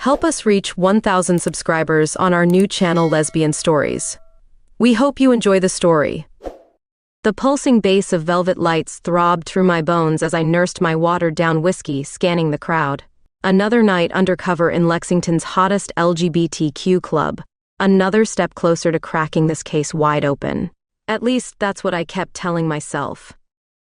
Help us reach 1,000 subscribers on our new channel Lesbian Stories. We hope you enjoy the story. The pulsing bass of velvet lights throbbed through my bones as I nursed my watered-down whiskey, scanning the crowd. Another night undercover in Lexington's hottest LGBTQ club. Another step closer to cracking this case wide open. At least that's what I kept telling myself.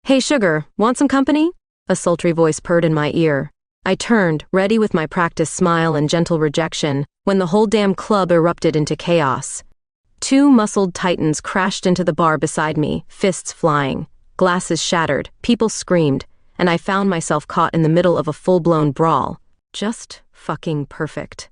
"Hey sugar, want some company?" A sultry voice purred in my ear. I turned, ready with my practiced smile and gentle rejection, when the whole damn club erupted into chaos. Two muscled titans crashed into the bar beside me, fists flying, glasses shattered, people screamed, and I found myself caught in the middle of a full-blown brawl. Just fucking perfect.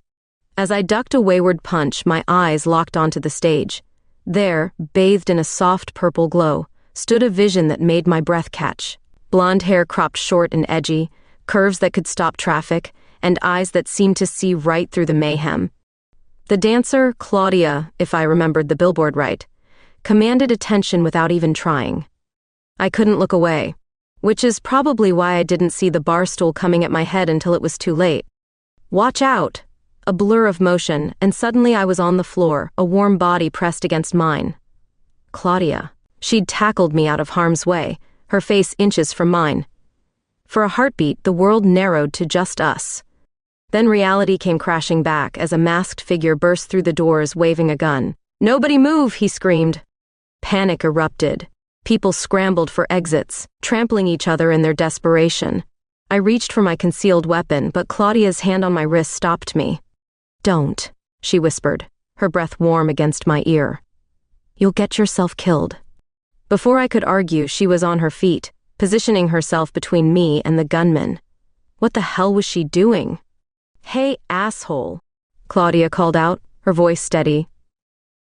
As I ducked a wayward punch, my eyes locked onto the stage. There, bathed in a soft purple glow, stood a vision that made my breath catch. Blonde hair cropped short and edgy, curves that could stop traffic, and eyes that seemed to see right through the mayhem. The dancer, Claudia, if I remembered the billboard right, commanded attention without even trying. I couldn't look away, which is probably why I didn't see the bar stool coming at my head until it was too late. "Watch out!" A blur of motion, and suddenly I was on the floor, a warm body pressed against mine. Claudia. She'd tackled me out of harm's way, her face inches from mine. For a heartbeat, the world narrowed to just us. Then reality came crashing back as a masked figure burst through the doors waving a gun. "Nobody move!" he screamed. Panic erupted. People scrambled for exits, trampling each other in their desperation. I reached for my concealed weapon, but Claudia's hand on my wrist stopped me. "Don't," she whispered, her breath warm against my ear. "You'll get yourself killed." Before I could argue, she was on her feet, positioning herself between me and the gunman. What the hell was she doing? "Hey, asshole," Claudia called out, her voice steady.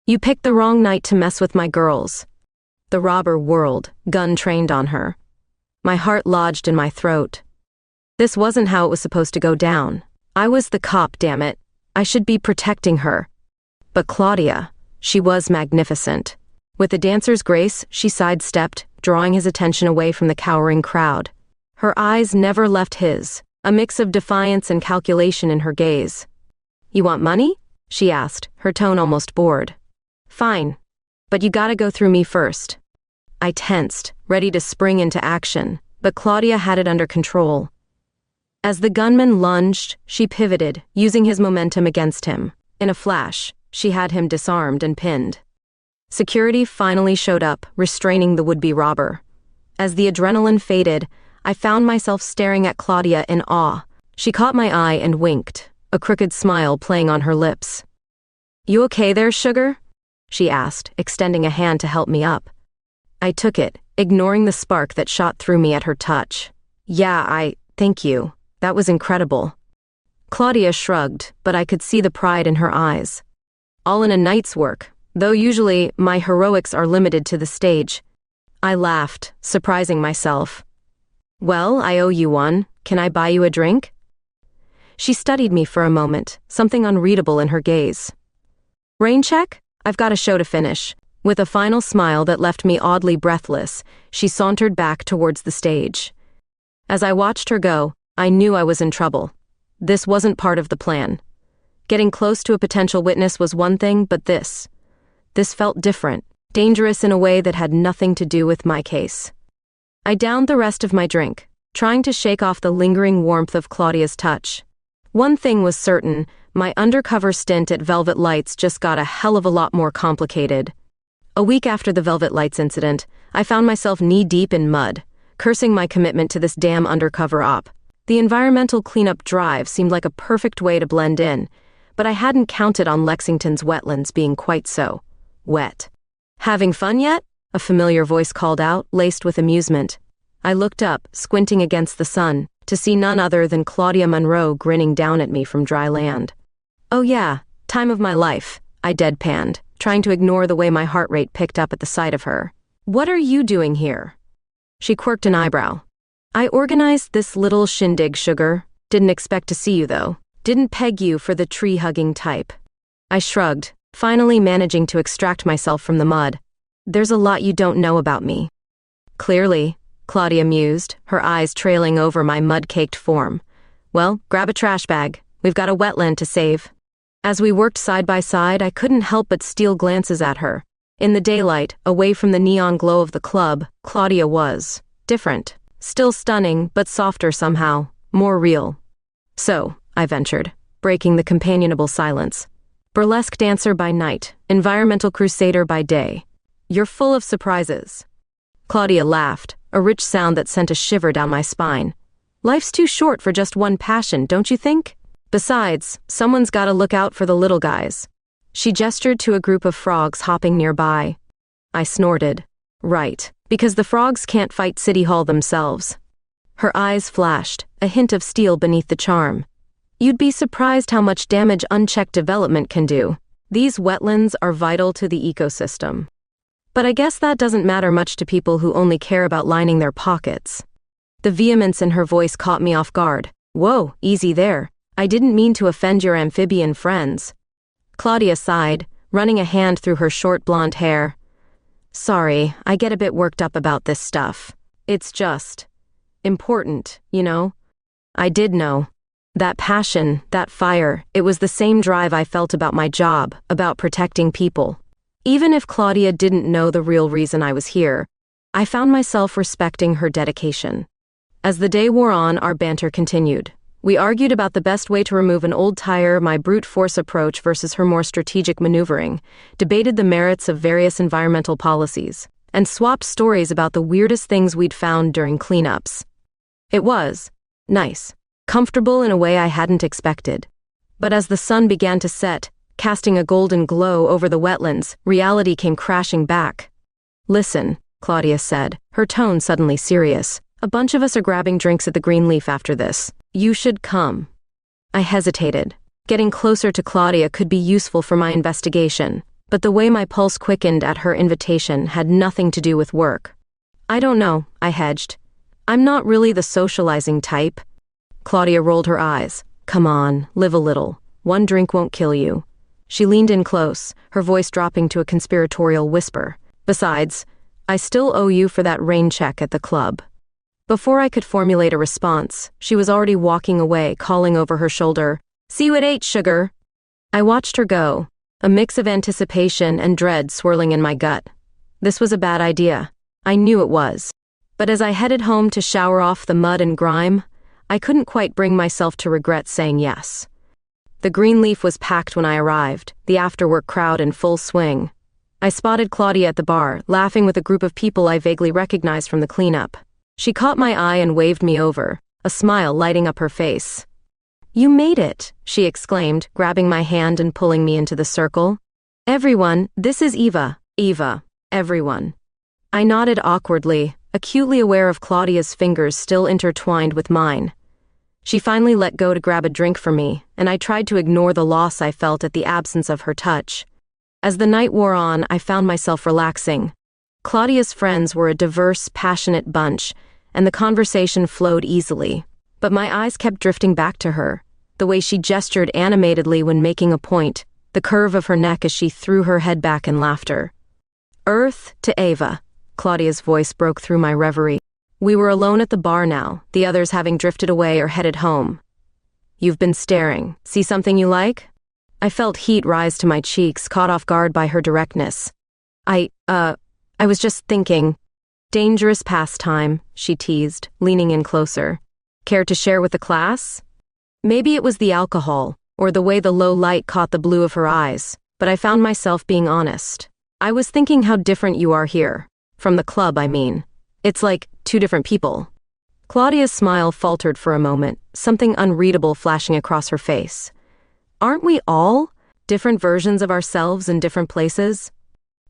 "You picked the wrong night to mess with my girls." The robber whirled, gun trained on her. My heart lodged in my throat. This wasn't how it was supposed to go down. I was the cop, damn it. I should be protecting her. But Claudia, she was magnificent. With a dancer's grace, she sidestepped, drawing his attention away from the cowering crowd. Her eyes never left his, a mix of defiance and calculation in her gaze. "You want money?" she asked, her tone almost bored. "Fine. But you gotta go through me first." I tensed, ready to spring into action, but Claudia had it under control. As the gunman lunged, she pivoted, using his momentum against him. In a flash, she had him disarmed and pinned. Security finally showed up, restraining the would-be robber. As the adrenaline faded, I found myself staring at Claudia in awe. She caught my eye and winked, a crooked smile playing on her lips. "You okay there, sugar?" she asked, extending a hand to help me up. I took it, ignoring the spark that shot through me at her touch. Thank you. That was incredible." Claudia shrugged, but I could see the pride in her eyes. "All in a night's work, though usually my heroics are limited to the stage." I laughed, surprising myself. "Well, I owe you one. Can I buy you a drink?" She studied me for a moment, something unreadable in her gaze. "Rain check? I've got a show to finish." With a final smile that left me oddly breathless, she sauntered back towards the stage. As I watched her go, I knew I was in trouble. This wasn't part of the plan. Getting close to a potential witness was one thing, but this felt different, dangerous in a way that had nothing to do with my case. I downed the rest of my drink, trying to shake off the lingering warmth of Claudia's touch. One thing was certain, my undercover stint at Velvet Lights just got a hell of a lot more complicated. A week after the Velvet Lights incident, I found myself knee-deep in mud, cursing my commitment to this damn undercover op. The environmental cleanup drive seemed like a perfect way to blend in, but I hadn't counted on Lexington's wetlands being quite so wet. "Having fun yet?" a familiar voice called out, laced with amusement. I looked up, squinting against the sun, to see none other than Claudia Monroe grinning down at me from dry land. "Oh yeah, time of my life," I deadpanned, trying to ignore the way my heart rate picked up at the sight of her. "What are you doing here?" She quirked an eyebrow. "I organized this little shindig, sugar. Didn't expect to see you, though. Didn't peg you for the tree-hugging type." I shrugged, finally managing to extract myself from the mud. "There's a lot you don't know about me." "Clearly," Claudia mused, her eyes trailing over my mud-caked form. "Well, grab a trash bag. We've got a wetland to save." As we worked side by side, I couldn't help but steal glances at her. In the daylight, away from the neon glow of the club, Claudia was different. Still stunning, but softer somehow, more real. "So," I ventured, breaking the companionable silence. "Burlesque dancer by night, environmental crusader by day. You're full of surprises." Claudia laughed, a rich sound that sent a shiver down my spine. "Life's too short for just one passion, don't you think? Besides, someone's gotta look out for the little guys." She gestured to a group of frogs hopping nearby. I snorted. Right, because the frogs can't fight City Hall themselves. Her eyes flashed, a hint of steel beneath the charm. "You'd be surprised how much damage unchecked development can do. These wetlands are vital to the ecosystem. But I guess that doesn't matter much to people who only care about lining their pockets." The vehemence in her voice caught me off guard. "Whoa, easy there. I didn't mean to offend your amphibian friends." Claudia sighed, running a hand through her short blonde hair. "Sorry, I get a bit worked up about this stuff. It's just important, you know?" I did know. That passion, that fire, it was the same drive I felt about my job, about protecting people. Even if Claudia didn't know the real reason I was here, I found myself respecting her dedication. As the day wore on, our banter continued. We argued about the best way to remove an old tire, my brute force approach versus her more strategic maneuvering, debated the merits of various environmental policies, and swapped stories about the weirdest things we'd found during cleanups. It was nice, comfortable in a way I hadn't expected. But as the sun began to set, casting a golden glow over the wetlands, reality came crashing back. "Listen," Claudia said, her tone suddenly serious. "A bunch of us are grabbing drinks at the Greenleaf after this. You should come." I hesitated. Getting closer to Claudia could be useful for my investigation, but the way my pulse quickened at her invitation had nothing to do with work. "I don't know," I hedged. "I'm not really the socializing type." Claudia rolled her eyes. "Come on, live a little. One drink won't kill you." She leaned in close, her voice dropping to a conspiratorial whisper. "Besides, I still owe you for that rain check at the club." Before I could formulate a response, she was already walking away, calling over her shoulder, "See you at 8, sugar." I watched her go, a mix of anticipation and dread swirling in my gut. This was a bad idea. I knew it was. But as I headed home to shower off the mud and grime, I couldn't quite bring myself to regret saying yes. The Greenleaf was packed when I arrived, the after-work crowd in full swing. I spotted Claudia at the bar, laughing with a group of people I vaguely recognized from the cleanup. She caught my eye and waved me over, a smile lighting up her face. "You made it," she exclaimed, grabbing my hand and pulling me into the circle. "Everyone, this is Eva." "Eva, everyone." I nodded awkwardly, acutely aware of Claudia's fingers still intertwined with mine. She finally let go to grab a drink for me, and I tried to ignore the loss I felt at the absence of her touch. As the night wore on, I found myself relaxing. Claudia's friends were a diverse, passionate bunch, and the conversation flowed easily. But my eyes kept drifting back to her, the way she gestured animatedly when making a point, the curve of her neck as she threw her head back in laughter. "Earth to Ava," Claudia's voice broke through my reverie. We were alone at the bar now, the others having drifted away or headed home. "You've been staring. See something you like?" I felt heat rise to my cheeks, caught off guard by her directness. I was just thinking." "Dangerous pastime," she teased, leaning in closer. "Care to share with the class?" Maybe it was the alcohol, or the way the low light caught the blue of her eyes, but I found myself being honest. "I was thinking how different you are here. From the club, I mean. It's like 2 different people." Claudia's smile faltered for a moment, something unreadable flashing across her face. "Aren't we all different versions of ourselves in different places?"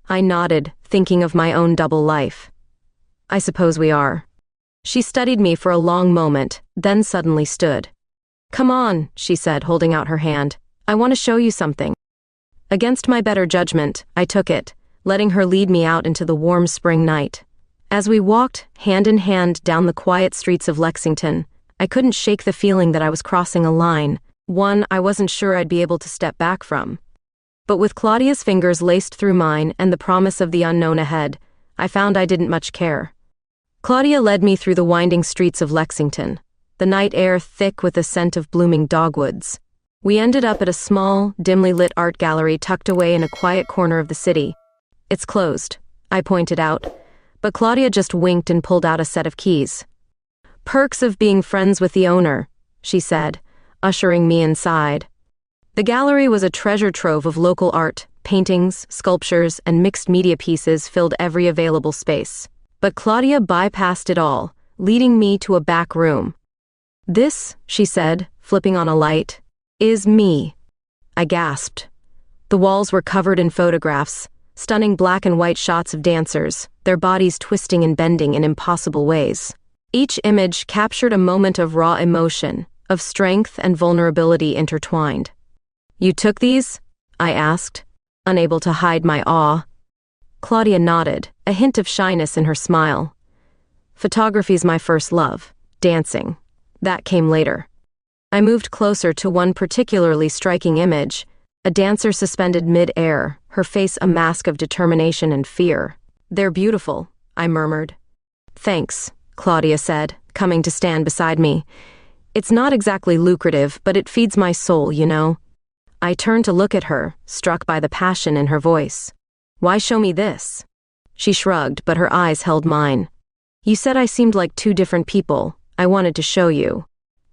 I nodded, thinking of my own double life. "I suppose we are." She studied me for a long moment, then suddenly stood. "Come on," she said, holding out her hand. "I want to show you something." Against my better judgment, I took it, letting her lead me out into the warm spring night. As we walked, hand in hand, down the quiet streets of Lexington, I couldn't shake the feeling that I was crossing a line, one I wasn't sure I'd be able to step back from. But with Claudia's fingers laced through mine and the promise of the unknown ahead, I found I didn't much care. Claudia led me through the winding streets of Lexington, the night air thick with the scent of blooming dogwoods. We ended up at a small, dimly lit art gallery tucked away in a quiet corner of the city. "It's closed," I pointed out, but Claudia just winked and pulled out a set of keys. "Perks of being friends with the owner," she said, ushering me inside. The gallery was a treasure trove of local art. Paintings, sculptures, and mixed media pieces filled every available space. But Claudia bypassed it all, leading me to a back room. "This," she said, flipping on a light, "is me." I gasped. The walls were covered in photographs, stunning black and white shots of dancers, their bodies twisting and bending in impossible ways. Each image captured a moment of raw emotion, of strength and vulnerability intertwined. "You took these?" I asked, unable to hide my awe. Claudia nodded, a hint of shyness in her smile. "Photography's my first love. Dancing. That came later." I moved closer to one particularly striking image, a dancer suspended mid-air, her face a mask of determination and fear. "They're beautiful," I murmured. "Thanks," Claudia said, coming to stand beside me. "It's not exactly lucrative, but it feeds my soul, you know." I turned to look at her, struck by the passion in her voice. "Why show me this?" She shrugged, but her eyes held mine. "You said I seemed like two different people. I wanted to show you.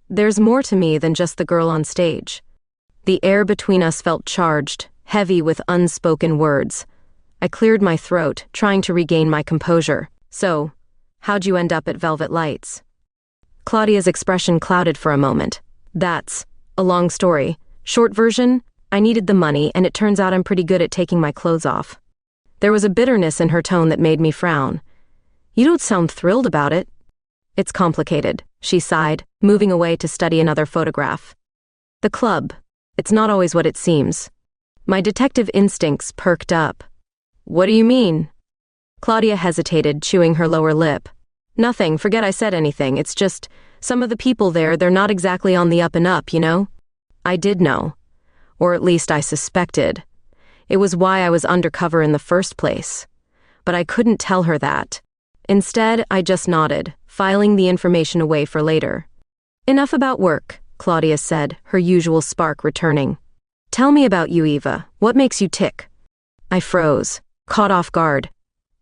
There's more to me than just the girl on stage." The air between us felt charged, heavy with unspoken words. I cleared my throat, trying to regain my composure. "So, how'd you end up at Velvet Lights?" Claudia's expression clouded for a moment. "That's a long story. Short version, I needed the money, and it turns out I'm pretty good at taking my clothes off." There was a bitterness in her tone that made me frown. "You don't sound thrilled about it." "It's complicated," she sighed, moving away to study another photograph. "The club. It's not always what it seems." My detective instincts perked up. "What do you mean?" Claudia hesitated, chewing her lower lip. "Nothing, forget I said anything. It's just, some of the people there, they're not exactly on the up and up, you know?" I did know. Or at least I suspected. It was why I was undercover in the first place. But I couldn't tell her that. Instead, I just nodded, filing the information away for later. "Enough about work," Claudia said, her usual spark returning. "Tell me about you, Eva. What makes you tick?" I froze, caught off guard.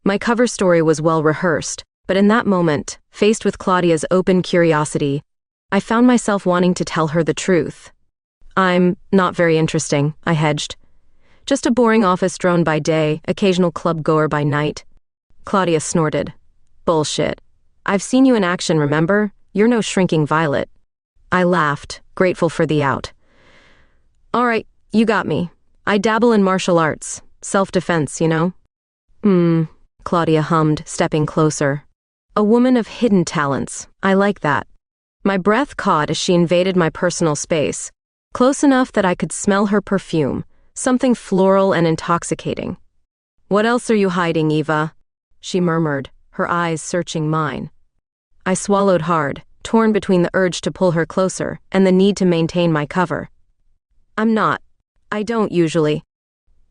My cover story was well rehearsed, but in that moment, faced with Claudia's open curiosity, I found myself wanting to tell her the truth. "I'm not very interesting," I hedged. "Just a boring office drone by day, occasional club goer by night." Claudia snorted. "Bullshit. I've seen you in action, remember? You're no shrinking violet." I laughed, grateful for the out. "All right, you got me. I dabble in martial arts. Self-defense, you know?" Claudia hummed, stepping closer. "A woman of hidden talents. I like that." My breath caught as she invaded my personal space, close enough that I could smell her perfume, something floral and intoxicating. "What else are you hiding, Eva?" she murmured, her eyes searching mine. I swallowed hard, torn between the urge to pull her closer and the need to maintain my cover. I don't usually."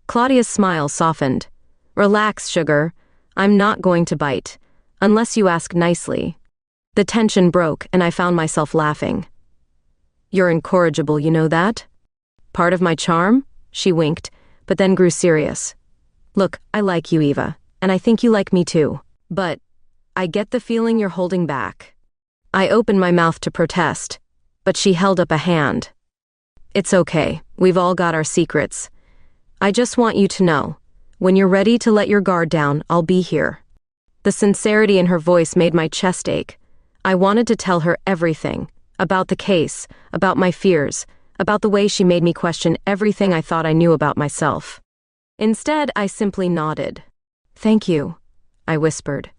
Claudia's smile softened. "Relax, sugar. I'm not going to bite, unless you ask nicely." The tension broke and I found myself laughing. "You're incorrigible, you know that?" "Part of my charm?" She winked, but then grew serious. "Look, I like you, Eva, and I think you like me too. But I get the feeling you're holding back." I opened my mouth to protest, but she held up a hand. "It's okay. We've all got our secrets. I just want you to know, when you're ready to let your guard down, I'll be here." The sincerity in her voice made my chest ache. I wanted to tell her everything. About the case, about my fears, about the way she made me question everything I thought I knew about myself. Instead, I simply nodded. "Thank you," I whispered.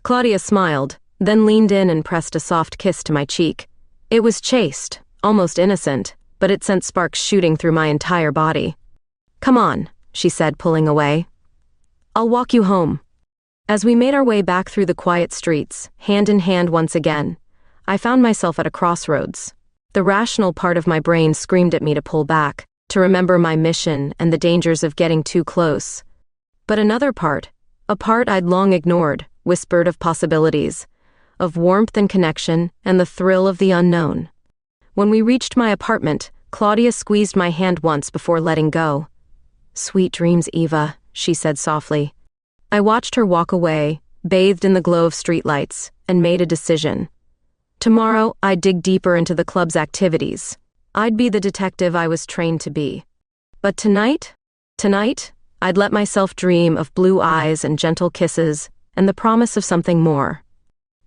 Claudia smiled, then leaned in and pressed a soft kiss to my cheek. It was chaste, almost innocent, but it sent sparks shooting through my entire body. "Come on," she said, pulling away. "I'll walk you home." As we made our way back through the quiet streets, hand in hand once again, I found myself at a crossroads. The rational part of my brain screamed at me to pull back, to remember my mission and the dangers of getting too close. But another part, a part I'd long ignored, whispered of possibilities, of warmth and connection and the thrill of the unknown. When we reached my apartment, Claudia squeezed my hand once before letting go. "Sweet dreams, Eva," she said softly. I watched her walk away, bathed in the glow of streetlights, and made a decision. Tomorrow, I'd dig deeper into the club's activities. I'd be the detective I was trained to be. But tonight, I'd let myself dream of blue eyes and gentle kisses and the promise of something more.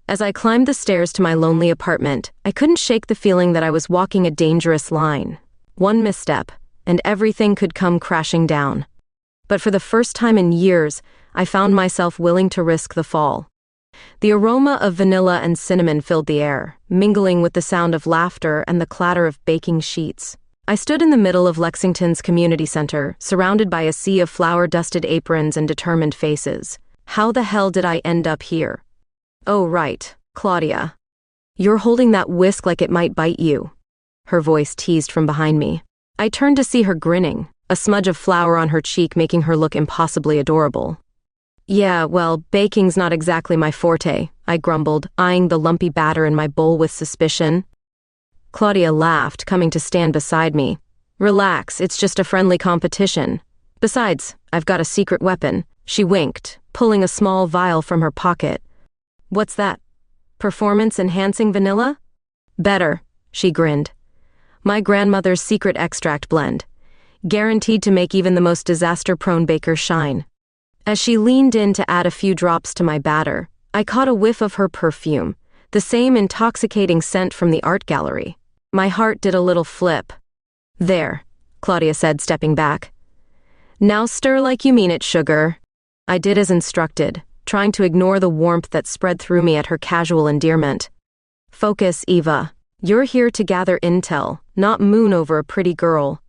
As I climbed the stairs to my lonely apartment, I couldn't shake the feeling that I was walking a dangerous line. One misstep, and everything could come crashing down. But for the first time in years, I found myself willing to risk the fall. The aroma of vanilla and cinnamon filled the air, mingling with the sound of laughter and the clatter of baking sheets. I stood in the middle of Lexington's community center, surrounded by a sea of flour-dusted aprons and determined faces. How the hell did I end up here? "Oh, right, Claudia. You're holding that whisk like it might bite you," her voice teased from behind me. I turned to see her grinning, a smudge of flour on her cheek making her look impossibly adorable. "Yeah, well, baking's not exactly my forte," I grumbled, eyeing the lumpy batter in my bowl with suspicion. Claudia laughed, coming to stand beside me. "Relax, it's just a friendly competition. Besides, I've got a secret weapon," she winked, pulling a small vial from her pocket. "What's that? Performance-enhancing vanilla?" "Better," she grinned. "My grandmother's secret extract blend. Guaranteed to make even the most disaster-prone baker shine." As she leaned in to add a few drops to my batter, I caught a whiff of her perfume, the same intoxicating scent from the art gallery. My heart did a little flip. "There," Claudia said, stepping back. "Now stir like you mean it, sugar." I did as instructed, trying to ignore the warmth that spread through me at her casual endearment. "Focus, Eva. You're here to gather intel, not moon over a pretty girl."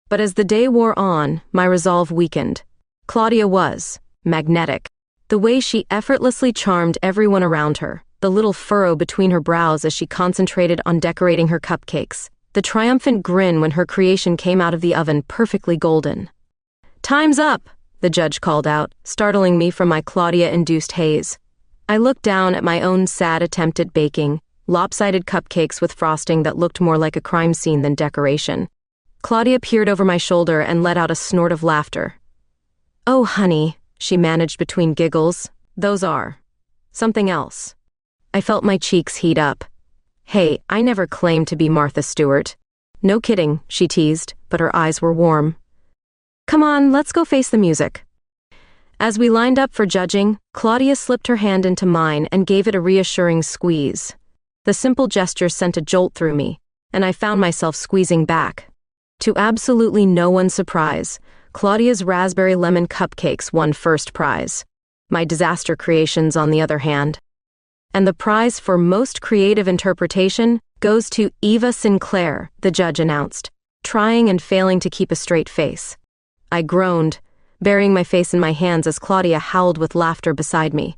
But as the day wore on, my resolve weakened. Claudia was magnetic. The way she effortlessly charmed everyone around her, the little furrow between her brows as she concentrated on decorating her cupcakes, the triumphant grin when her creation came out of the oven perfectly golden. "Time's up," the judge called out, startling me from my Claudia-induced haze. I looked down at my own sad attempt at baking, lopsided cupcakes with frosting that looked more like a crime scene than decoration. Claudia peered over my shoulder and let out a snort of laughter. "Oh, honey," she managed between giggles, "those are something else." I felt my cheeks heat up. "Hey, I never claimed to be Martha Stewart." "No kidding," she teased, but her eyes were warm. "Come on, let's go face the music." As we lined up for judging, Claudia slipped her hand into mine and gave it a reassuring squeeze. The simple gesture sent a jolt through me, and I found myself squeezing back. To absolutely no one's surprise, Claudia's raspberry lemon cupcakes won first prize. My disaster creations, on the other hand. And the prize for most creative interpretation goes to Eva Sinclair, the judge announced, trying and failing to keep a straight face. I groaned, burying my face in my hands as Claudia howled with laughter beside me.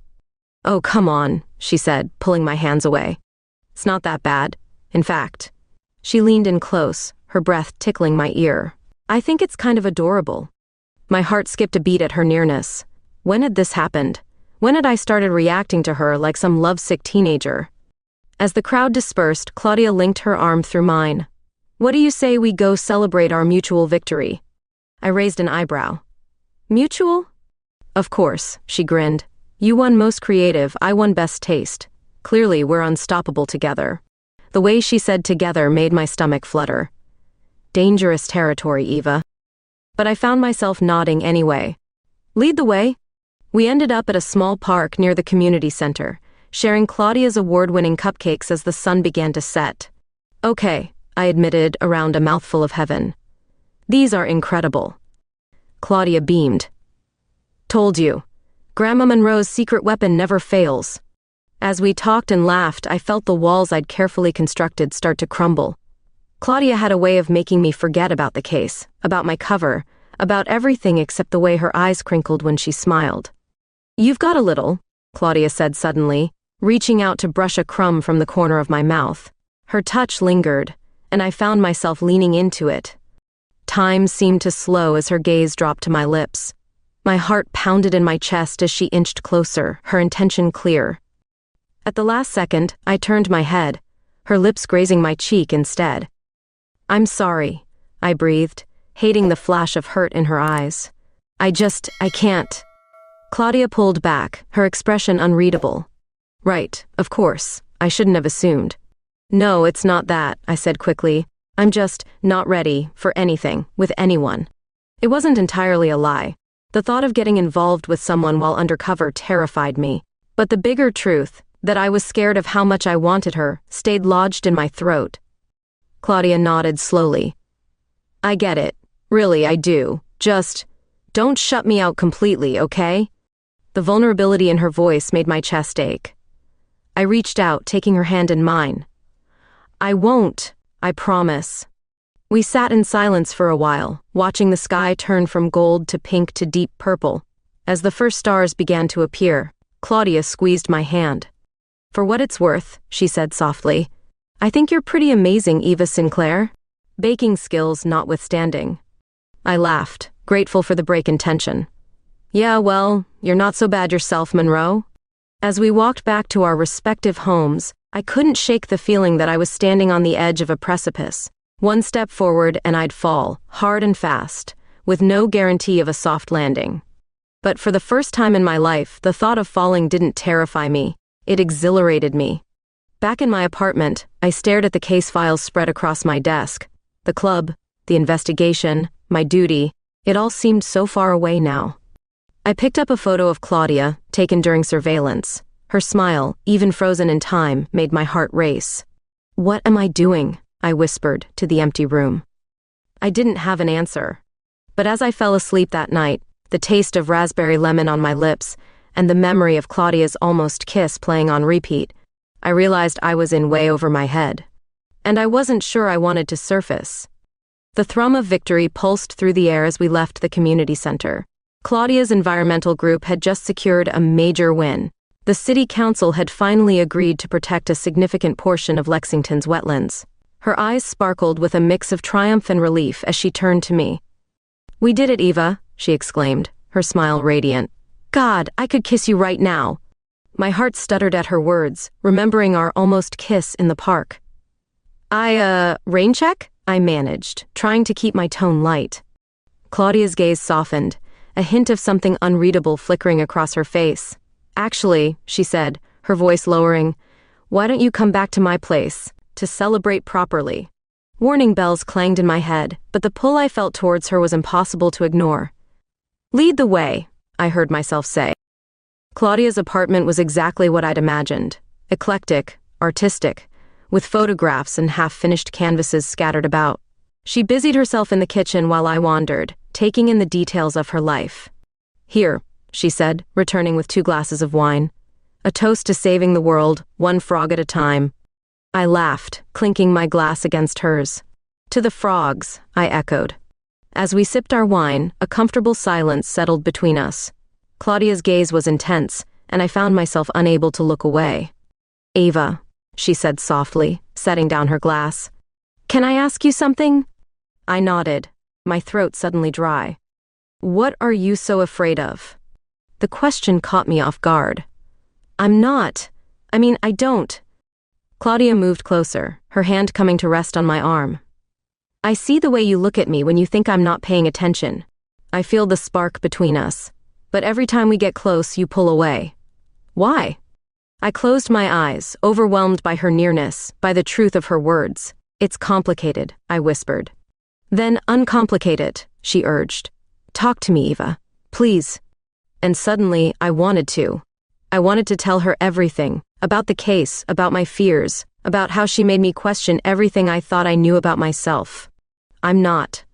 "Oh, come on," she said, pulling my hands away. "It's not that bad. In fact," she leaned in close, her breath tickling my ear. "I think it's kind of adorable." My heart skipped a beat at her nearness. When had this happened? When had I started reacting to her like some lovesick teenager? As the crowd dispersed, Claudia linked her arm through mine. "What do you say we go celebrate our mutual victory?" I raised an eyebrow. "Mutual?" "Of course," she grinned. "You won most creative, I won best taste. Clearly, we're unstoppable together." The way she said together made my stomach flutter. Dangerous territory, Eva. But I found myself nodding anyway. "Lead the way." We ended up at a small park near the community center, sharing Claudia's award-winning cupcakes as the sun began to set. "Okay," I admitted around a mouthful of heaven. "These are incredible." Claudia beamed. "Told you. Grandma Monroe's secret weapon never fails." As we talked and laughed, I felt the walls I'd carefully constructed start to crumble. Claudia had a way of making me forget about the case, about my cover, about everything except the way her eyes crinkled when she smiled. "You've got a little," Claudia said suddenly, reaching out to brush a crumb from the corner of my mouth. Her touch lingered, and I found myself leaning into it. Time seemed to slow as her gaze dropped to my lips. My heart pounded in my chest as she inched closer, her intention clear. At the last second, I turned my head, her lips grazing my cheek instead. "I'm sorry," I breathed, hating the flash of hurt in her eyes. I can't. Claudia pulled back, her expression unreadable. Right, of course, I shouldn't have assumed. No, it's not that, I said quickly. I'm just not ready for anything, with anyone. It wasn't entirely a lie. The thought of getting involved with someone while undercover terrified me. But the bigger truth, that I was scared of how much I wanted her, stayed lodged in my throat. Claudia nodded slowly. I get it. Really, I do. Just, don't shut me out completely, okay? The vulnerability in her voice made my chest ache. I reached out, taking her hand in mine. I won't, I promise. We sat in silence for a while, watching the sky turn from gold to pink to deep purple. As the first stars began to appear, Claudia squeezed my hand. For what it's worth, she said softly, I think you're pretty amazing, Eva Sinclair. Baking skills notwithstanding. I laughed, grateful for the break in tension. Yeah, well, you're not so bad yourself, Monroe. As we walked back to our respective homes, I couldn't shake the feeling that I was standing on the edge of a precipice. One step forward and I'd fall, hard and fast, with no guarantee of a soft landing. But for the first time in my life, the thought of falling didn't terrify me. It exhilarated me. Back in my apartment, I stared at the case files spread across my desk. The club, the investigation, my duty, it all seemed so far away now. I picked up a photo of Claudia, taken during surveillance. Her smile, even frozen in time, made my heart race. What am I doing? I whispered to the empty room. I didn't have an answer. But as I fell asleep that night, the taste of raspberry lemon on my lips, and the memory of Claudia's almost kiss playing on repeat, I realized I was in way over my head. And I wasn't sure I wanted to surface. The thrum of victory pulsed through the air as we left the community center. Claudia's environmental group had just secured a major win. The city council had finally agreed to protect a significant portion of Lexington's wetlands. Her eyes sparkled with a mix of triumph and relief as she turned to me. We did it, Eva, she exclaimed, her smile radiant. God, I could kiss you right now. My heart stuttered at her words, remembering our almost kiss in the park. Rain check? I managed, trying to keep my tone light. Claudia's gaze softened, a hint of something unreadable flickering across her face. Actually, she said, her voice lowering, why don't you come back to my place, to celebrate properly? Warning bells clanged in my head, but the pull I felt towards her was impossible to ignore. Lead the way, I heard myself say. Claudia's apartment was exactly what I'd imagined. Eclectic, artistic, with photographs and half-finished canvases scattered about. She busied herself in the kitchen while I wandered, taking in the details of her life. Here, she said, returning with 2 glasses of wine. A toast to saving the world, one frog at a time. I laughed, clinking my glass against hers. To the frogs, I echoed. As we sipped our wine, a comfortable silence settled between us. Claudia's gaze was intense, and I found myself unable to look away. Ava, she said softly, setting down her glass. Can I ask you something? I nodded, my throat suddenly dry. What are you so afraid of? The question caught me off guard. I don't. Claudia moved closer, her hand coming to rest on my arm. I see the way you look at me when you think I'm not paying attention. I feel the spark between us. But every time we get close, you pull away. Why? I closed my eyes, overwhelmed by her nearness, by the truth of her words. It's complicated, I whispered. Then uncomplicate it, she urged. Talk to me, Eva. Please. And suddenly, I wanted to. I wanted to tell her everything, about the case, about my fears, about how she made me question everything I thought I knew about myself. I'm not.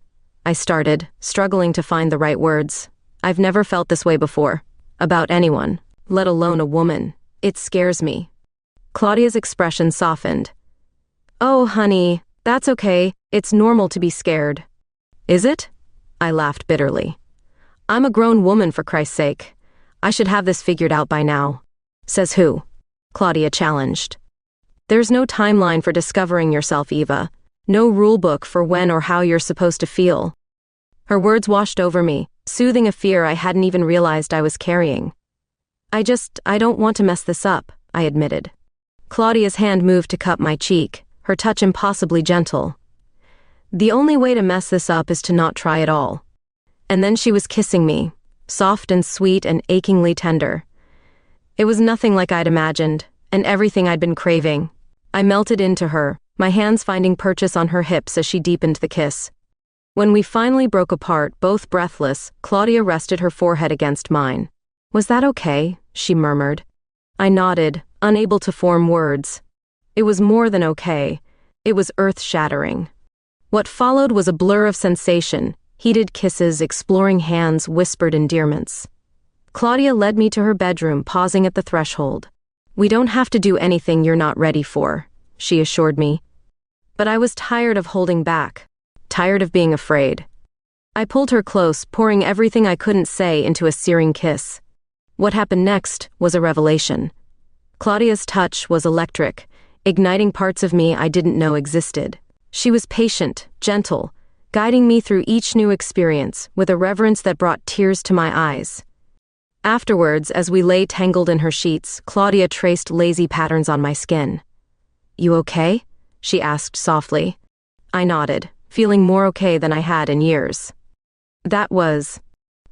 I started, struggling to find the right words. I've never felt this way before. About anyone, let alone a woman. It scares me. Claudia's expression softened. Oh, honey, that's okay. It's normal to be scared. Is it? I laughed bitterly. I'm a grown woman, for Christ's sake. I should have this figured out by now. Says who? Claudia challenged. There's no timeline for discovering yourself, Eva. No rule book for when or how you're supposed to feel. Her words washed over me, soothing a fear I hadn't even realized I was carrying. I don't want to mess this up, I admitted. Claudia's hand moved to cup my cheek, her touch impossibly gentle. The only way to mess this up is to not try at all. And then she was kissing me, soft and sweet and achingly tender. It was nothing like I'd imagined, and everything I'd been craving. I melted into her, my hands finding purchase on her hips as she deepened the kiss. When we finally broke apart, both breathless, Claudia rested her forehead against mine. "Was that okay?" she murmured. I nodded, unable to form words. It was more than okay. It was earth-shattering. What followed was a blur of sensation, heated kisses, exploring hands, whispered endearments. Claudia led me to her bedroom, pausing at the threshold. "We don't have to do anything you're not ready for," she assured me. But I was tired of holding back, tired of being afraid. I pulled her close, pouring everything I couldn't say into a searing kiss. What happened next was a revelation. Claudia's touch was electric, igniting parts of me I didn't know existed. She was patient, gentle, guiding me through each new experience with a reverence that brought tears to my eyes. Afterwards, as we lay tangled in her sheets, Claudia traced lazy patterns on my skin. "You okay?" she asked softly. I nodded, feeling more okay than I had in years. "That was..."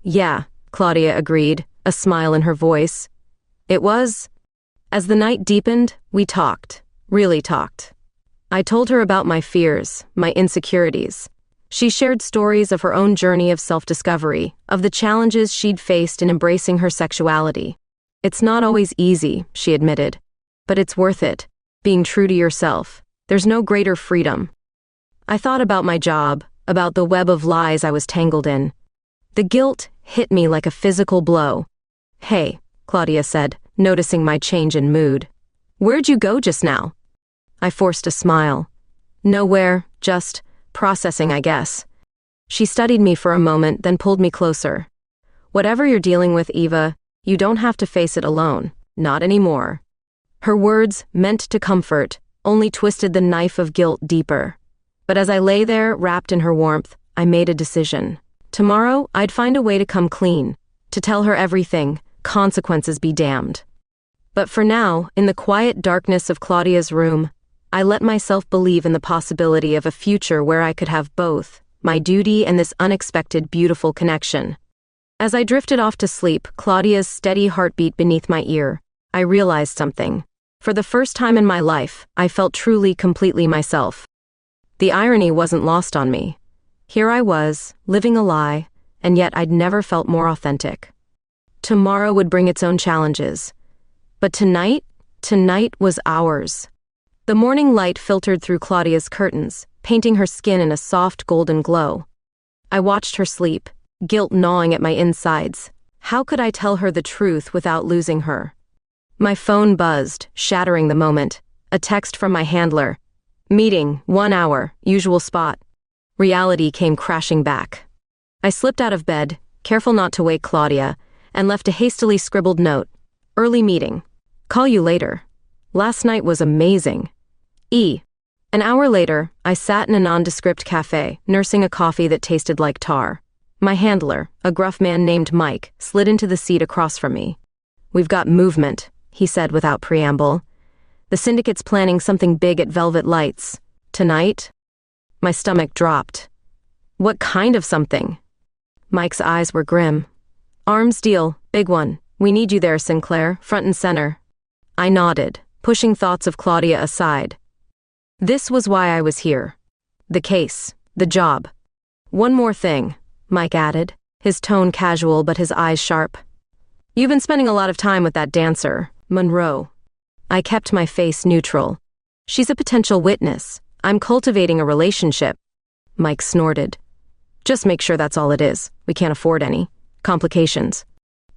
"Yeah," Claudia agreed, a smile in her voice. "It was..." As the night deepened, we talked, really talked. I told her about my fears, my insecurities. She shared stories of her own journey of self-discovery, of the challenges she'd faced in embracing her sexuality. "It's not always easy," she admitted, "but it's worth it. Being true to yourself. There's no greater freedom." I thought about my job, about the web of lies I was tangled in. The guilt hit me like a physical blow. "Hey," Claudia said, noticing my change in mood. "Where'd you go just now?" I forced a smile. "Nowhere, just processing, I guess." She studied me for a moment, then pulled me closer. "Whatever you're dealing with, Eva, you don't have to face it alone. Not anymore." Her words, meant to comfort, only twisted the knife of guilt deeper. But as I lay there, wrapped in her warmth, I made a decision. Tomorrow, I'd find a way to come clean, to tell her everything, consequences be damned. But for now, in the quiet darkness of Claudia's room, I let myself believe in the possibility of a future where I could have both, my duty and this unexpected, beautiful connection. As I drifted off to sleep, Claudia's steady heartbeat beneath my ear, I realized something. For the first time in my life, I felt truly, completely myself. The irony wasn't lost on me. Here I was, living a lie, and yet I'd never felt more authentic. Tomorrow would bring its own challenges. But tonight was ours. The morning light filtered through Claudia's curtains, painting her skin in a soft golden glow. I watched her sleep, guilt gnawing at my insides. How could I tell her the truth without losing her? My phone buzzed, shattering the moment. A text from my handler. "Meeting, 1 hour, usual spot." Reality came crashing back. I slipped out of bed, careful not to wake Claudia, and left a hastily scribbled note. "Early meeting. Call you later. Last night was amazing. E." An hour later, I sat in a nondescript cafe, nursing a coffee that tasted like tar. My handler, a gruff man named Mike, slid into the seat across from me. "We've got movement," he said without preamble. "The syndicate's planning something big at Velvet Lights. Tonight?" My stomach dropped. "What kind of something?" Mike's eyes were grim. "Arms deal, big one. We need you there, Sinclair, front and center." I nodded, pushing thoughts of Claudia aside. This was why I was here. The case, the job. "One more thing," Mike added, his tone casual but his eyes sharp. "You've been spending a lot of time with that dancer, Monroe." I kept my face neutral. "She's a potential witness. I'm cultivating a relationship." Mike snorted. "Just make sure that's all it is. We can't afford any complications."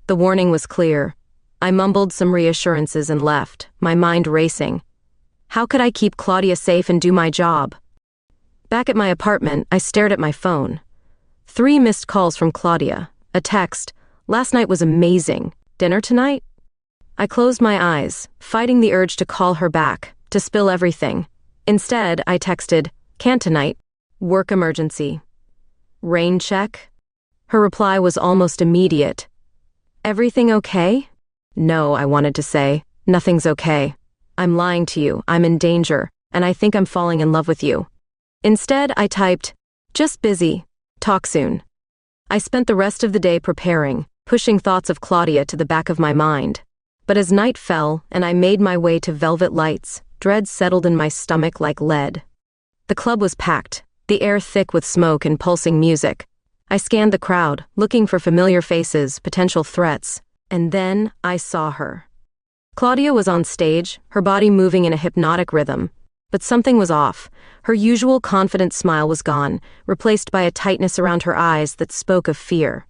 The warning was clear. I mumbled some reassurances and left, my mind racing. How could I keep Claudia safe and do my job? Back at my apartment, I stared at my phone. 3 missed calls from Claudia. A text. "Last night was amazing. Dinner tonight?" I closed my eyes, fighting the urge to call her back, to spill everything. Instead, I texted, "Can't tonight. Work emergency." "Rain check?" Her reply was almost immediate. "Everything okay?" "No," I wanted to say. "Nothing's okay. I'm lying to you. I'm in danger, and I think I'm falling in love with you." Instead, I typed, "Just busy. Talk soon." I spent the rest of the day preparing, pushing thoughts of Claudia to the back of my mind. But as night fell and I made my way to Velvet Lights, dread settled in my stomach like lead. The club was packed, the air thick with smoke and pulsing music. I scanned the crowd, looking for familiar faces, potential threats, and then I saw her. Claudia was on stage, her body moving in a hypnotic rhythm. But something was off. Her usual confident smile was gone, replaced by a tightness around her eyes that spoke of fear.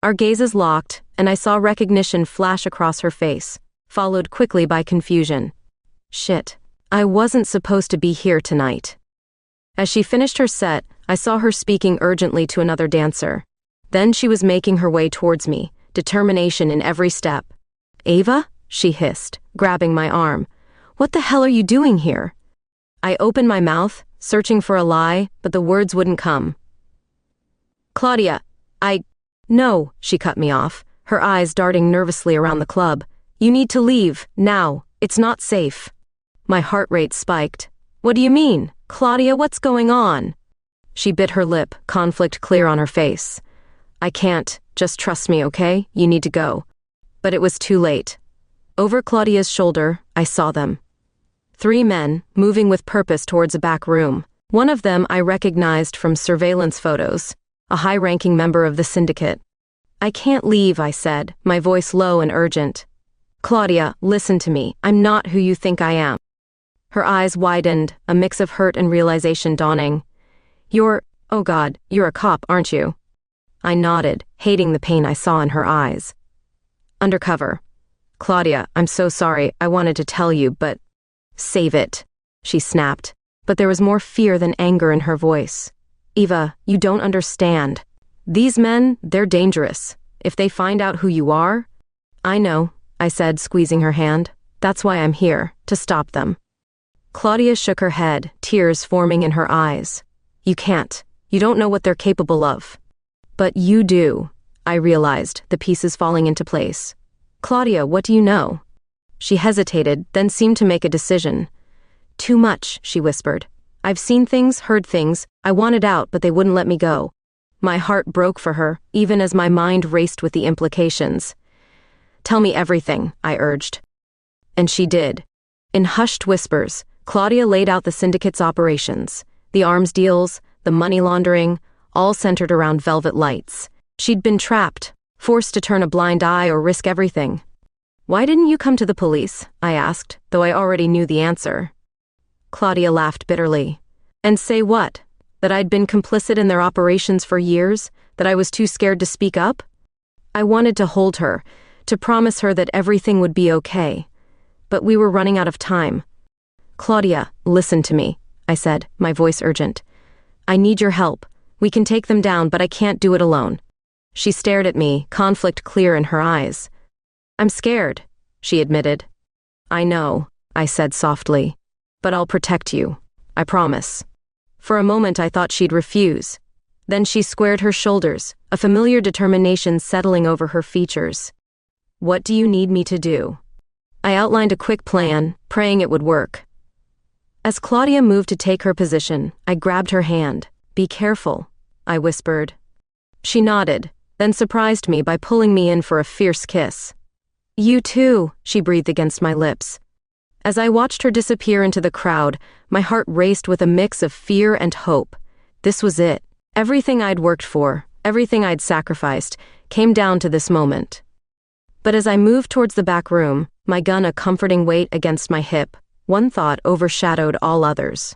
Our gazes locked, and I saw recognition flash across her face, followed quickly by confusion. Shit, I wasn't supposed to be here tonight. As she finished her set, I saw her speaking urgently to another dancer. Then she was making her way towards me, determination in every step. "Ava?" she hissed, grabbing my arm. "What the hell are you doing here?" I opened my mouth, searching for a lie, but the words wouldn't come. "Claudia, No," she cut me off, her eyes darting nervously around the club. "You need to leave, now. It's not safe." My heart rate spiked. "What do you mean? Claudia, what's going on?" She bit her lip, conflict clear on her face. "I can't. Just trust me, okay? You need to go." But it was too late. Over Claudia's shoulder, I saw them. 3 men, moving with purpose towards a back room. One of them I recognized from surveillance photos, a high-ranking member of the syndicate. "I can't leave," I said, my voice low and urgent. "Claudia, listen to me. I'm not who you think I am." Her eyes widened, a mix of hurt and realization dawning. Oh God, you're a cop, aren't you?" I nodded, hating the pain I saw in her eyes. "Undercover." "Claudia, I'm so sorry. I wanted to tell you, but..." "Save it," she snapped, but there was more fear than anger in her voice. "Eva, you don't understand. These men, they're dangerous. If they find out who you are..." "I know," I said, squeezing her hand. "That's why I'm here, to stop them." Claudia shook her head, tears forming in her eyes. "You can't. You don't know what they're capable of." "But you do," I realized, the pieces falling into place. "Claudia, what do you know?" She hesitated, then seemed to make a decision. "Too much," she whispered. "I've seen things, heard things. I wanted out, but they wouldn't let me go." My heart broke for her, even as my mind raced with the implications. "Tell me everything," I urged. And she did. In hushed whispers, Claudia laid out the syndicate's operations, the arms deals, the money laundering, all centered around Velvet Lights. She'd been trapped, forced to turn a blind eye or risk everything. "Why didn't you come to the police?" I asked, though I already knew the answer. Claudia laughed bitterly. "And say what? That I'd been complicit in their operations for years? That I was too scared to speak up?" I wanted to hold her, to promise her that everything would be okay. But we were running out of time. "Claudia, listen to me," I said, my voice urgent. "I need your help. We can take them down, but I can't do it alone." She stared at me, conflict clear in her eyes. "I'm scared," she admitted. "I know," I said softly. "But I'll protect you. I promise." For a moment I thought she'd refuse. Then she squared her shoulders, a familiar determination settling over her features. "What do you need me to do?" I outlined a quick plan, praying it would work. As Claudia moved to take her position, I grabbed her hand. "Be careful," I whispered. She nodded, then surprised me by pulling me in for a fierce kiss. "You too," she breathed against my lips. As I watched her disappear into the crowd, my heart raced with a mix of fear and hope. This was it. Everything I'd worked for, everything I'd sacrificed, came down to this moment. But as I moved towards the back room, my gun a comforting weight against my hip, one thought overshadowed all others.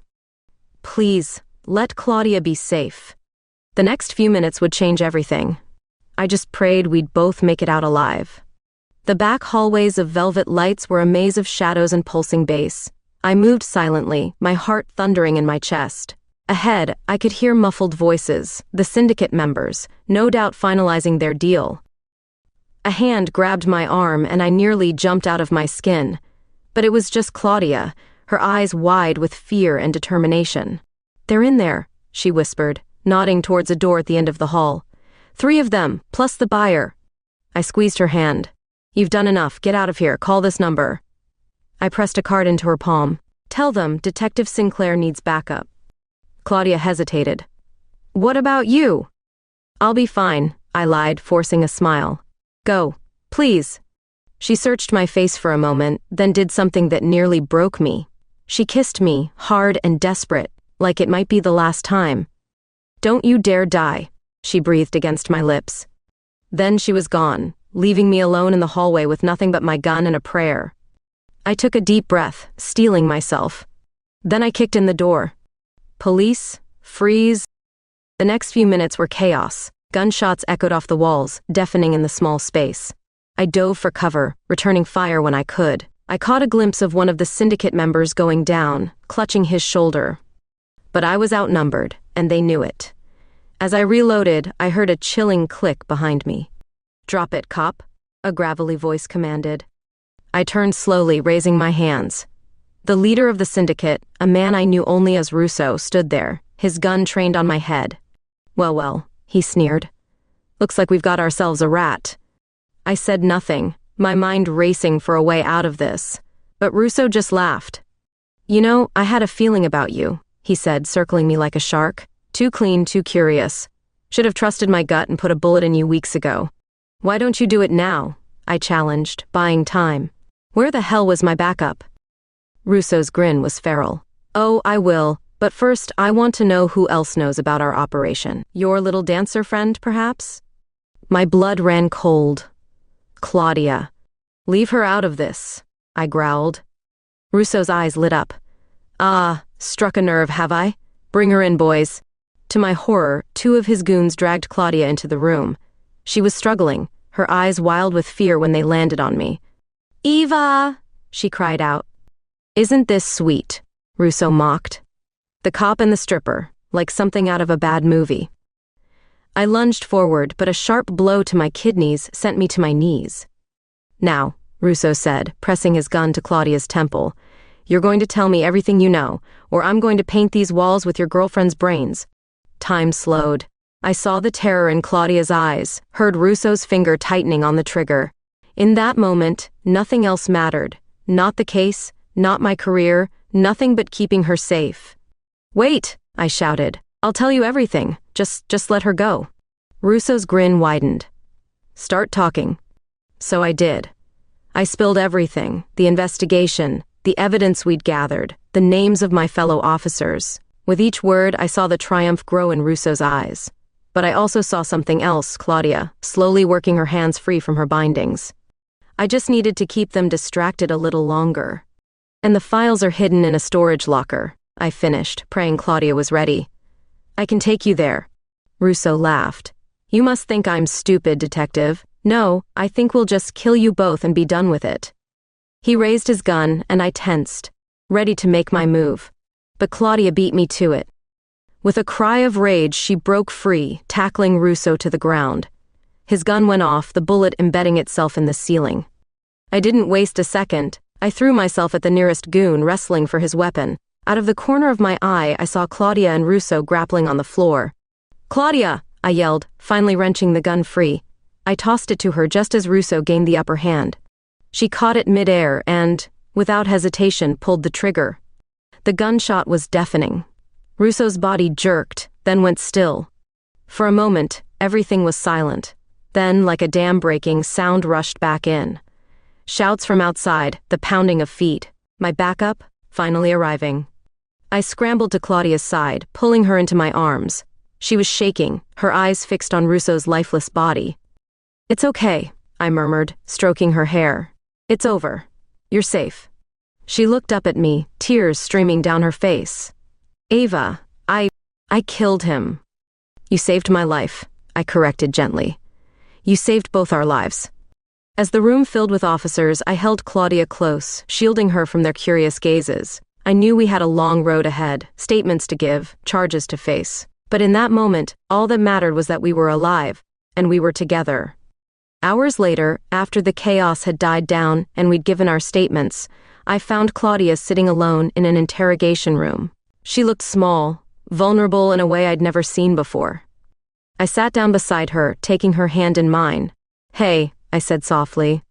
Please, let Claudia be safe. The next few minutes would change everything. I just prayed we'd both make it out alive. The back hallways of Velvet Lights were a maze of shadows and pulsing bass. I moved silently, my heart thundering in my chest. Ahead, I could hear muffled voices, the syndicate members, no doubt finalizing their deal. A hand grabbed my arm and I nearly jumped out of my skin. But it was just Claudia, her eyes wide with fear and determination. "They're in there," she whispered, nodding towards a door at the end of the hall. "3 of them, plus the buyer." I squeezed her hand. "You've done enough. Get out of here. Call this number." I pressed a card into her palm. "Tell them Detective Sinclair needs backup." Claudia hesitated. What about you? I'll be fine, I lied, forcing a smile. Go, please. She searched my face for a moment, then did something that nearly broke me. She kissed me, hard and desperate, like it might be the last time. Don't you dare die, she breathed against my lips. Then she was gone, leaving me alone in the hallway with nothing but my gun and a prayer. I took a deep breath, steeling myself. Then I kicked in the door. Police, freeze. The next few minutes were chaos. Gunshots echoed off the walls, deafening in the small space. I dove for cover, returning fire when I could. I caught a glimpse of one of the syndicate members going down, clutching his shoulder. But I was outnumbered, and they knew it. As I reloaded, I heard a chilling click behind me. Drop it, cop, a gravelly voice commanded. I turned slowly, raising my hands. The leader of the syndicate, a man I knew only as Russo, stood there, his gun trained on my head. Well, he sneered. Looks like we've got ourselves a rat. I said nothing, my mind racing for a way out of this. But Russo just laughed. You know, I had a feeling about you, he said, circling me like a shark. Too clean, too curious. Should have trusted my gut and put a bullet in you weeks ago. Why don't you do it now? I challenged, buying time. Where the hell was my backup? Russo's grin was feral. Oh, I will, but first I want to know who else knows about our operation. Your little dancer friend, perhaps? My blood ran cold. Claudia. Leave her out of this, I growled. Russo's eyes lit up. Ah, struck a nerve, have I? Bring her in, boys. To my horror, two of his goons dragged Claudia into the room. She was struggling, her eyes wild with fear when they landed on me. Eva, she cried out. Isn't this sweet? Russo mocked. The cop and the stripper, like something out of a bad movie. I lunged forward, but a sharp blow to my kidneys sent me to my knees. Now, Russo said, pressing his gun to Claudia's temple, you're going to tell me everything you know, or I'm going to paint these walls with your girlfriend's brains. Time slowed. I saw the terror in Claudia's eyes, heard Russo's finger tightening on the trigger. In that moment, nothing else mattered. Not the case, not my career, nothing but keeping her safe. Wait, I shouted. I'll tell you everything. Just let her go. Russo's grin widened. Start talking. So I did. I spilled everything, the investigation, the evidence we'd gathered, the names of my fellow officers. With each word, I saw the triumph grow in Russo's eyes. But I also saw something else, Claudia, slowly working her hands free from her bindings. I just needed to keep them distracted a little longer. And the files are hidden in a storage locker, I finished, praying Claudia was ready. I can take you there. Russo laughed. You must think I'm stupid, detective. No, I think we'll just kill you both and be done with it. He raised his gun, and I tensed, ready to make my move. But Claudia beat me to it. With a cry of rage, she broke free, tackling Russo to the ground. His gun went off, the bullet embedding itself in the ceiling. I didn't waste a second. I threw myself at the nearest goon, wrestling for his weapon. Out of the corner of my eye, I saw Claudia and Russo grappling on the floor. Claudia, I yelled, finally wrenching the gun free. I tossed it to her just as Russo gained the upper hand. She caught it midair and, without hesitation, pulled the trigger. The gunshot was deafening. Russo's body jerked, then went still. For a moment, everything was silent. Then, like a dam breaking, sound rushed back in. Shouts from outside, the pounding of feet. My backup, finally arriving. I scrambled to Claudia's side, pulling her into my arms. She was shaking, her eyes fixed on Russo's lifeless body. It's okay, I murmured, stroking her hair. It's over. You're safe. She looked up at me, tears streaming down her face. Ava, I killed him. You saved my life, I corrected gently. You saved both our lives. As the room filled with officers, I held Claudia close, shielding her from their curious gazes. I knew we had a long road ahead, statements to give, charges to face. But in that moment, all that mattered was that we were alive, and we were together. Hours later, after the chaos had died down and we'd given our statements, I found Claudia sitting alone in an interrogation room. She looked small, vulnerable in a way I'd never seen before. I sat down beside her, taking her hand in mine. Hey, I said softly.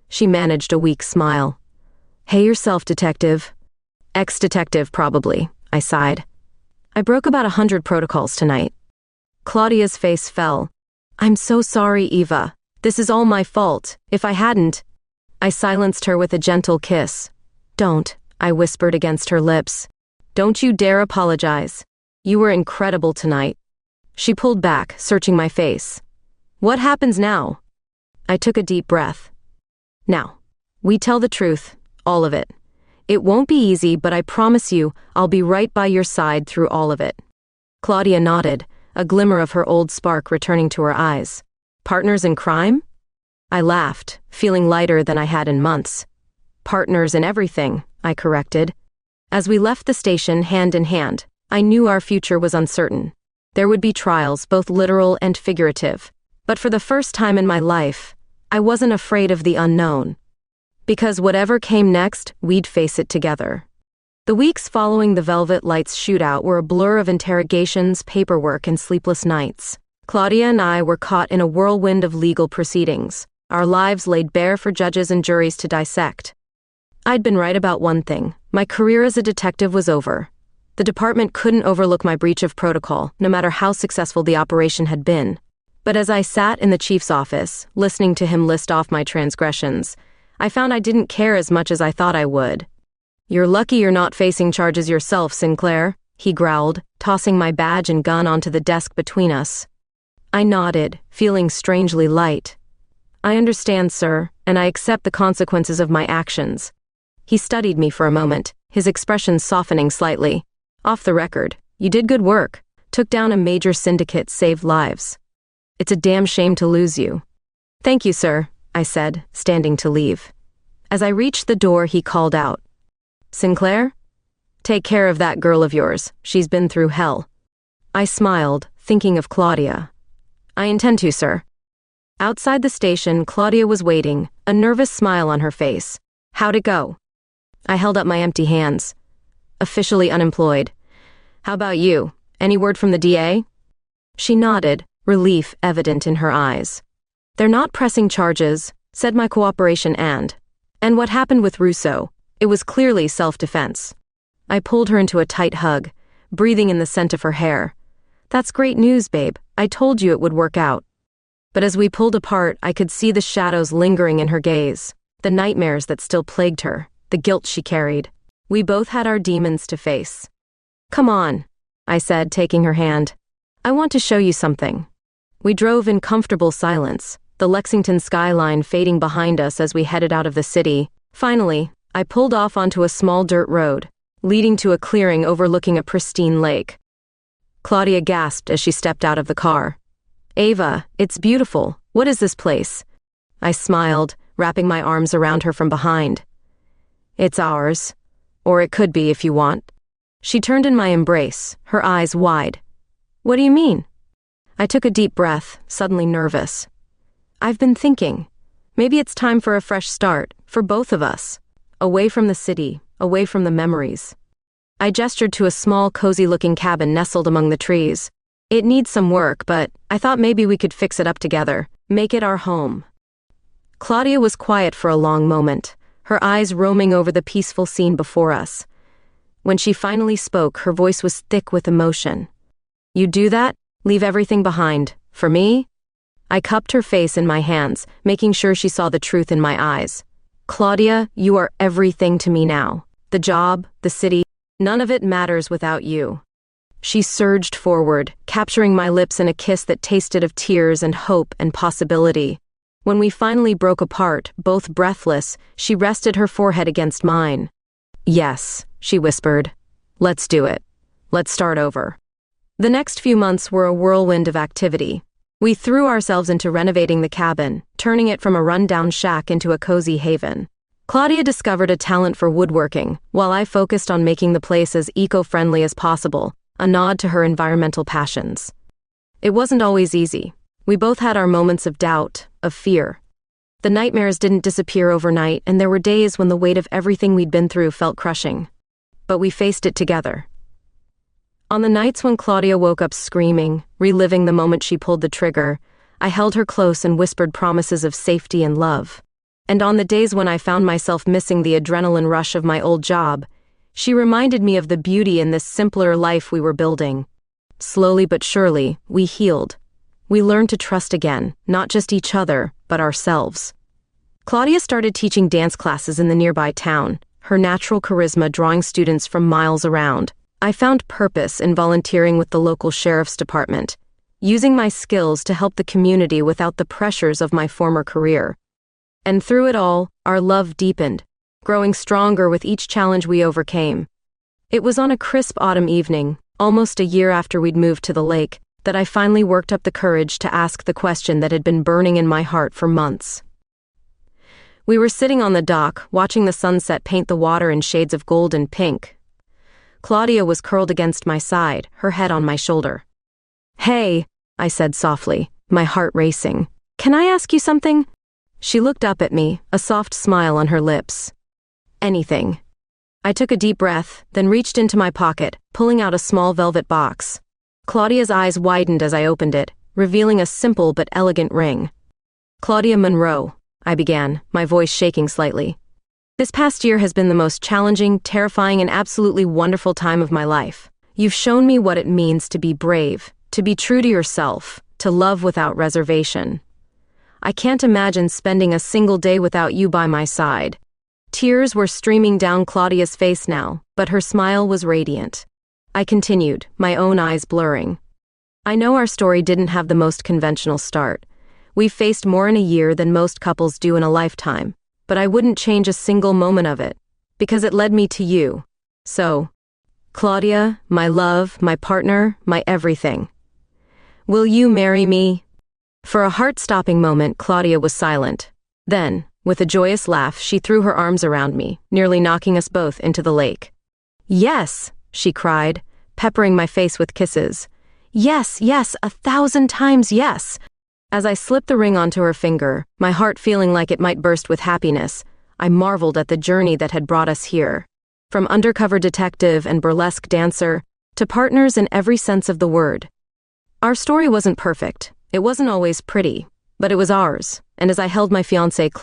She managed a weak smile. Hey yourself, detective. Ex-detective, probably, I sighed. I broke about 100 protocols tonight. Claudia's face fell. I'm so sorry, Eva. This is all my fault. If I hadn't... I silenced her with a gentle kiss. Don't, I whispered against her lips. Don't you dare apologize. You were incredible tonight. She pulled back, searching my face. What happens now? I took a deep breath. Now, we tell the truth, all of it. It won't be easy, but I promise you, I'll be right by your side through all of it. Claudia nodded, a glimmer of her old spark returning to her eyes. Partners in crime? I laughed, feeling lighter than I had in months. Partners in everything, I corrected. As we left the station hand in hand, I knew our future was uncertain. There would be trials, both literal and figurative. But for the first time in my life, I wasn't afraid of the unknown. Because whatever came next, we'd face it together. The weeks following the Velvet Lights shootout were a blur of interrogations, paperwork, and sleepless nights. Claudia and I were caught in a whirlwind of legal proceedings, our lives laid bare for judges and juries to dissect. I'd been right about one thing. My career as a detective was over. The department couldn't overlook my breach of protocol, no matter how successful the operation had been. But as I sat in the chief's office, listening to him list off my transgressions, I found I didn't care as much as I thought I would. You're lucky you're not facing charges yourself, Sinclair, he growled, tossing my badge and gun onto the desk between us. I nodded, feeling strangely light. I understand, sir, and I accept the consequences of my actions. He studied me for a moment, his expression softening slightly. Off the record, you did good work. Took down a major syndicate, saved lives. It's a damn shame to lose you. Thank you, sir, I said, standing to leave. As I reached the door, he called out. Sinclair? Take care of that girl of yours. She's been through hell. I smiled, thinking of Claudia. I intend to, sir. Outside the station, Claudia was waiting, a nervous smile on her face. How'd it go? I held up my empty hands. Officially unemployed. How about you? Any word from the DA? She nodded, relief evident in her eyes. They're not pressing charges, said my cooperation and what happened with Russo? It was clearly self-defense. I pulled her into a tight hug, breathing in the scent of her hair. That's great news, babe. I told you it would work out. But as we pulled apart, I could see the shadows lingering in her gaze, the nightmares that still plagued her, the guilt she carried. We both had our demons to face. Come on, I said, taking her hand. I want to show you something. We drove in comfortable silence, the Lexington skyline fading behind us as we headed out of the city. Finally, I pulled off onto a small dirt road, leading to a clearing overlooking a pristine lake. Claudia gasped as she stepped out of the car. Ava, it's beautiful. What is this place? I smiled, wrapping my arms around her from behind. It's ours. Or it could be if you want. She turned in my embrace, her eyes wide. What do you mean? I took a deep breath, suddenly nervous. I've been thinking. Maybe it's time for a fresh start, for both of us. Away from the city, away from the memories. I gestured to a small, cozy-looking cabin nestled among the trees. It needs some work, but I thought maybe we could fix it up together, make it our home. Claudia was quiet for a long moment, her eyes roaming over the peaceful scene before us. When she finally spoke, her voice was thick with emotion. You do that? Leave everything behind. For me? I cupped her face in my hands, making sure she saw the truth in my eyes. Claudia, you are everything to me now. The job, the city, none of it matters without you. She surged forward, capturing my lips in a kiss that tasted of tears and hope and possibility. When we finally broke apart, both breathless, she rested her forehead against mine. Yes, she whispered. Let's do it. Let's start over. The next few months were a whirlwind of activity. We threw ourselves into renovating the cabin, turning it from a run-down shack into a cozy haven. Claudia discovered a talent for woodworking, while I focused on making the place as eco-friendly as possible, a nod to her environmental passions. It wasn't always easy. We both had our moments of doubt, of fear. The nightmares didn't disappear overnight, and there were days when the weight of everything we'd been through felt crushing. But we faced it together. On the nights when Claudia woke up screaming, reliving the moment she pulled the trigger, I held her close and whispered promises of safety and love. And on the days when I found myself missing the adrenaline rush of my old job, She reminded me of the beauty in this simpler life we were building. Slowly but surely, we healed. We learned to trust again, not just each other, but ourselves. Claudia started teaching dance classes in the nearby town, her natural charisma drawing students from miles around. I found purpose in volunteering with the local sheriff's department, using my skills to help the community without the pressures of my former career. And through it all, our love deepened, growing stronger with each challenge we overcame. It was on a crisp autumn evening, almost a year after we'd moved to the lake, that I finally worked up the courage to ask the question that had been burning in my heart for months. We were sitting on the dock, watching the sunset paint the water in shades of gold and pink. Claudia was curled against my side, her head on my shoulder. "Hey," I said softly, my heart racing. "Can I ask you something?" She looked up at me, a soft smile on her lips. "Anything." I took a deep breath, then reached into my pocket, pulling out a small velvet box. Claudia's eyes widened as I opened it, revealing a simple but elegant ring. "Claudia Monroe," I began, my voice shaking slightly. "This past year has been the most challenging, terrifying, and absolutely wonderful time of my life. You've shown me what it means to be brave, to be true to yourself, to love without reservation. I can't imagine spending a single day without you by my side." Tears were streaming down Claudia's face now, but her smile was radiant. I continued, my own eyes blurring. "I know our story didn't have the most conventional start. We've faced more in a year than most couples do in a lifetime, but I wouldn't change a single moment of it, because it led me to you. So, Claudia, my love, my partner, my everything. Will you marry me?" For a heart-stopping moment, Claudia was silent. Then, with a joyous laugh, she threw her arms around me, nearly knocking us both into the lake. "Yes," she cried, peppering my face with kisses. "Yes, yes, 1,000 times yes." As I slipped the ring onto her finger, my heart feeling like it might burst with happiness, I marveled at the journey that had brought us here. From undercover detective and burlesque dancer, to partners in every sense of the word. Our story wasn't perfect, it wasn't always pretty, but it was ours, and as I held my fiancé close,